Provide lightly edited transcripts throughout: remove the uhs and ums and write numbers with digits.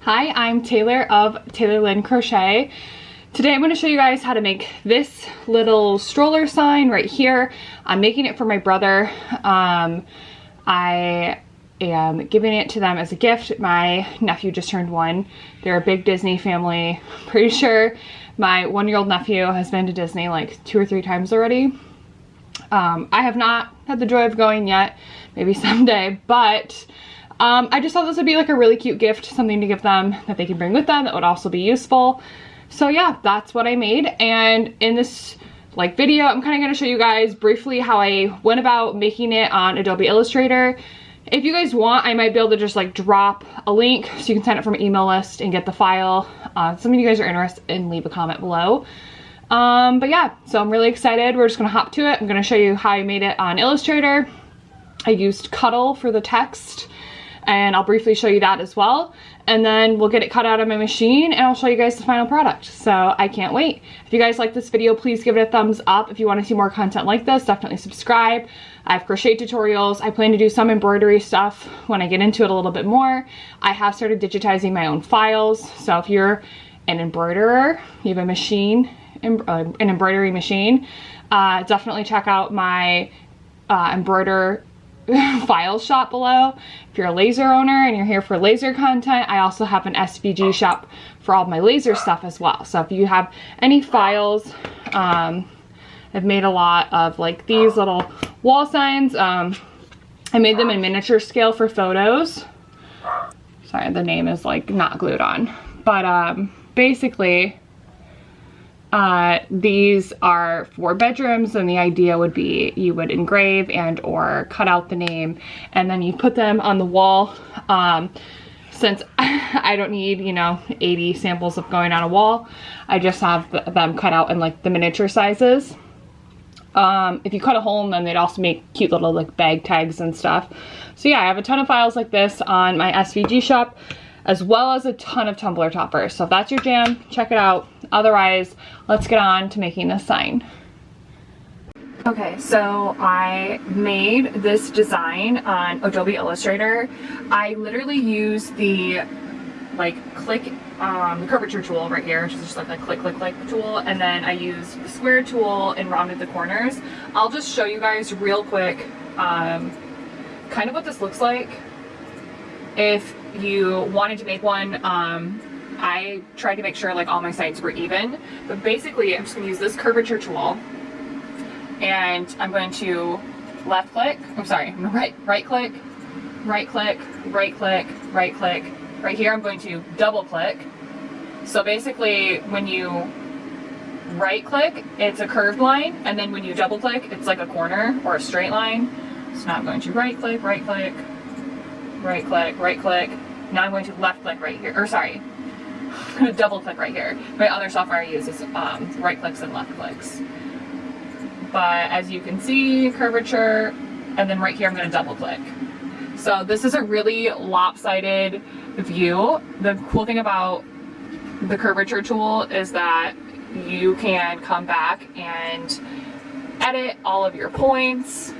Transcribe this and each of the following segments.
Hi, I'm Taylor of Taylor Lynn Crochet. Today I'm going to show you guys how to make this little stroller sign right here. I'm making it for my brother. I am giving it to them as a gift. My nephew just turned 1. They're a big Disney family. Pretty sure my 1-year-old nephew has been to Disney like 2 or 3 times already. I have not had the joy of going yet, maybe someday, but I just thought this would be like a really cute gift, something to give them that they can bring with them that would also be useful. So yeah, that's what I made. And in this like video, I'm kind of going to show you guys briefly how I went about making it on Adobe Illustrator. If you guys want, I might be able to just like drop a link so you can sign up for my email list and get the file. Some of you guys are interested in, leave a comment below. But yeah, so I'm really excited. We're just going to hop to it. I'm going to show you how I made it on Illustrator. I used Cuttle for the text, and I'll briefly show you that as well. And then we'll get it cut out of my machine and I'll show you guys the final product. So I can't wait. If you guys like this video, please give it a thumbs up. If you want to see more content like this, definitely subscribe. I have crochet tutorials. I plan to do some embroidery stuff when I get into it a little bit more. I have started digitizing my own files. So if you're an embroiderer, you have a machine, an embroidery machine, definitely check out my embroider file shop below. If you're a laser owner and you're here for laser content, I also have an SVG shop for all my laser stuff as well. So if you have any files, I've made a lot of like these little wall signs. I made them in miniature scale for photos. Sorry, the name is like not glued on, but basically these are for bedrooms, and the idea would be you would engrave and or cut out the name and then you put them on the wall. Since I don't need, you know, 80 samples of going on a wall, I just have them cut out in like the miniature sizes. If you cut a hole in them, they'd also make cute little like bag tags and stuff. So yeah, I have a ton of files like this on my SVG shop, as well as a ton of tumbler toppers. So if that's your jam, check it out. Otherwise, let's get on to making this sign. Okay, so I made this design on Adobe Illustrator. I literally use the like click, the curvature tool right here, which is just like a click, click, click tool. And then I use the square tool and rounded the corners. I'll just show you guys real quick kind of what this looks like. If you wanted to make one, I tried to make sure like all my sides were even, but basically I'm just going to use this curvature tool, and I'm going to left click, I'm sorry, right click, right click, right click, right click. Right here I'm going to double click. So basically when you right click, it's a curved line, and then when you double click, it's like a corner or a straight line. So now I'm going to right click, right click, right click, right click. Now I'm going to left click right here, or sorry, I'm going to double click right here. My other software I use is right clicks and left clicks. But as you can see, curvature, and then right here I'm going to double click. So this is a really lopsided view. The cool thing about the curvature tool is that you can come back and edit all of your points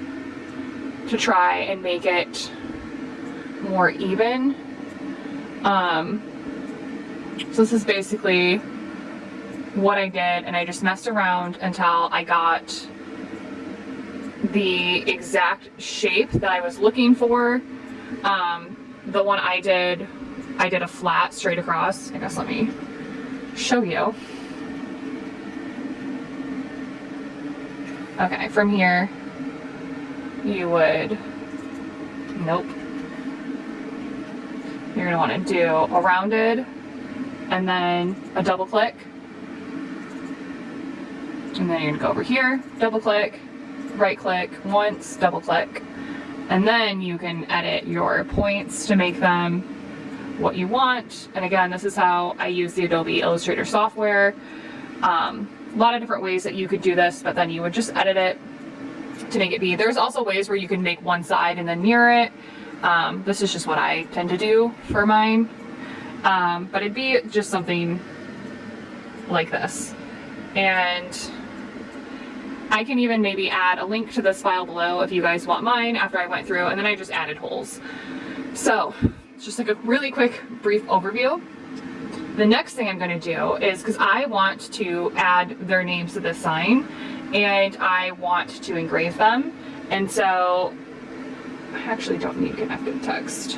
to try and make it more even. So this is basically what I did, and I just messed around until I got the exact shape that I was looking for. The one I did a flat straight across. I guess let me show you. Okay, from here you would, nope. You're going to want to do a rounded and then a double click. And then you're going to go over here, double click, right click once, double click. And then you can edit your points to make them what you want. And again, this is how I use the Adobe Illustrator software. A lot of different ways that you could do this, but then you would just edit it to make it be. There's also ways where you can make one side and then mirror it. This is just what I tend to do for mine. But it'd be just something like this. And I can even maybe add a link to this file below if you guys want mine after I went through, and then I just added holes. So it's just like a really quick brief overview. The next thing I'm going to do is, because I want to add their names to this sign and I want to engrave them, and so I actually don't need connected text.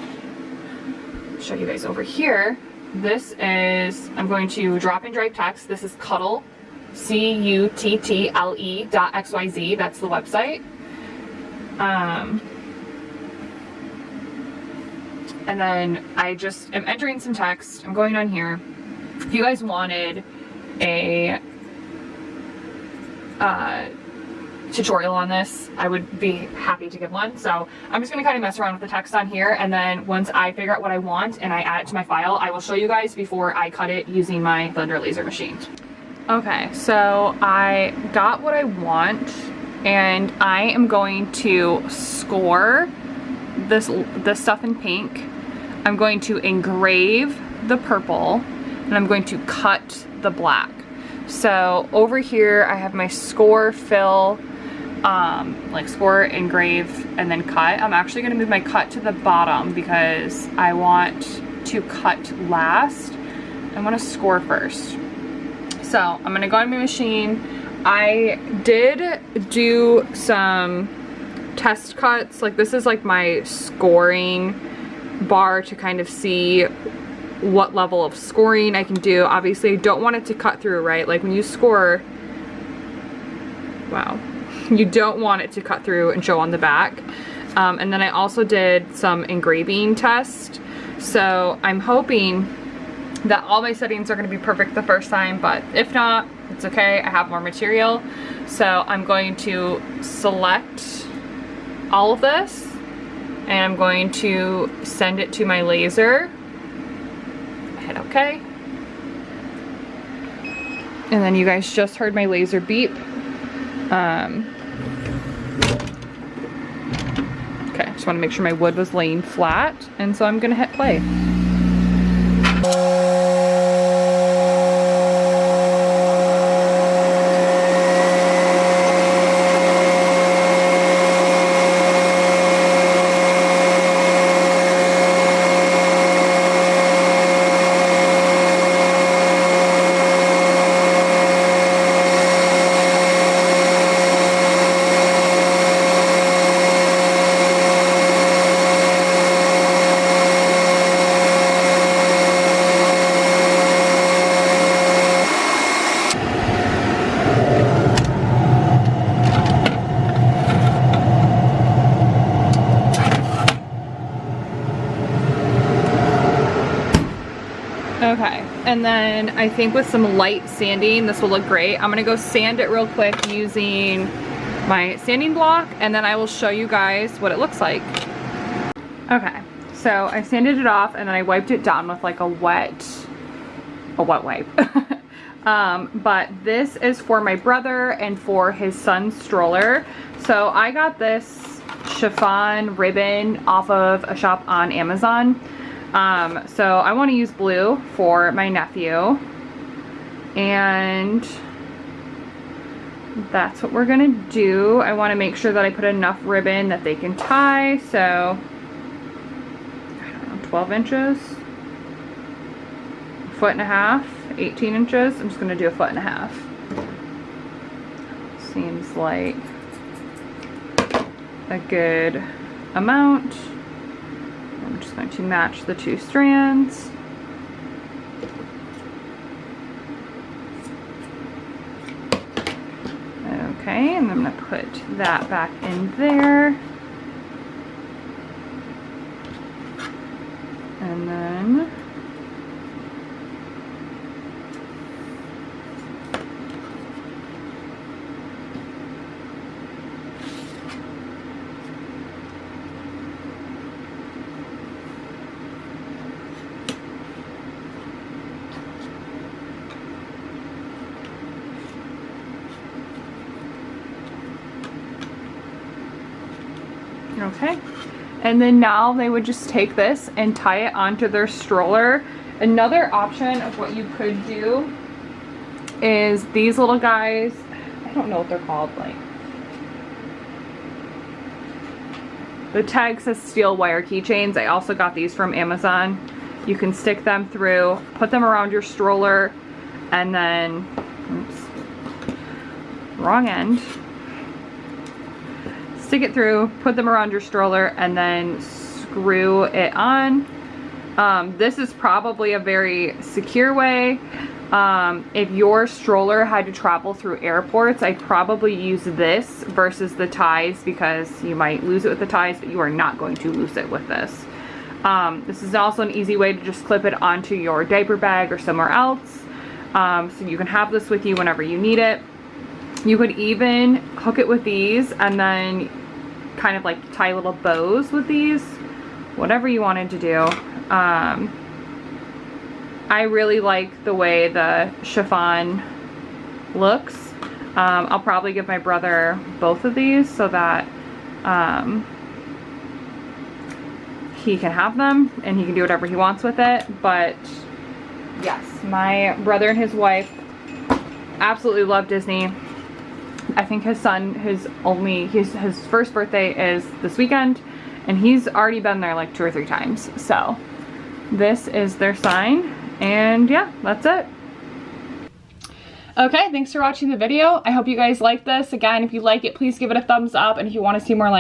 I'll show you guys over here. This is, I'm going to drop and drag text. This is cuttle, cuttle.xyz. That's the website. And then I just am entering some text. I'm going on here. If you guys wanted a tutorial on this, I would be happy to give one. So I'm just gonna kind of mess around with the text on here, and then once I figure out what I want and I add it to my file, I will show you guys before I cut it using my Thunder laser machine. Okay, so I got what I want, and I am going to score this stuff in pink. I'm going to engrave the purple, and I'm going to cut the black. So over here I have my score, fill, like score, engrave, and then cut. I'm actually going to move my cut to the bottom because I want to cut last. I want to score first. So I'm going to go on my machine. I did do some test cuts. Like, this is like my scoring bar to kind of see what level of scoring I can do. Obviously I don't want it to cut through, right? Like when you score, wow, you don't want it to cut through and show on the back. And then I also did some engraving test. So I'm hoping that all my settings are going to be perfect the first time, but if not, it's okay. I have more material. So I'm going to select all of this, and I'm going to send it to my laser. Hit OK. And then you guys just heard my laser beep. Okay, just want to make sure my wood was laying flat, and so I'm gonna hit play. Okay, and then I think with some light sanding, this will look great. I'm gonna go sand it real quick using my sanding block, and then I will show you guys what it looks like. Okay, so I sanded it off, and then I wiped it down with like a wet wipe. But this is for my brother and for his son's stroller. So I got this chiffon ribbon off of a shop on Amazon. So I want to use blue for my nephew, and that's what we're gonna do. I want to make sure that I put enough ribbon that they can tie, so I don't know, 12 inches, a foot and a half, 18 inches. I'm just gonna do a foot and a half. Seems like a good amount. I'm just going to match the two strands. Okay, and I'm going to put that back in there. And then okay, and then now they would just take this and tie it onto their stroller. Another option of what you could do is these little guys. I don't know what they're called, like, The tag says steel wire keychains. I also got these from Amazon. You can stick them through, put them around your stroller, and then, oops, wrong end. Stick it through, put them around your stroller, and then screw it on. This is probably a very secure way. If your stroller had to travel through airports, I'd probably use this versus the ties, because you might lose it with the ties, but you are not going to lose it with this. This is also an easy way to just clip it onto your diaper bag or somewhere else. So you can have this with you whenever you need it. You could even hook it with these and then kind of like tie little bows with these, whatever you wanted to do. I really like the way the chiffon looks. I'll probably give my brother both of these so that he can have them and he can do whatever he wants with it. But yes, my brother and his wife absolutely love Disney. I think his son, his first birthday is this weekend, and he's already been there like 2 or 3 times. So this is their sign, and yeah, that's it. Okay, thanks for watching the video. I hope you guys like this. Again, if you like it, please give it a thumbs up, and if you want to see more like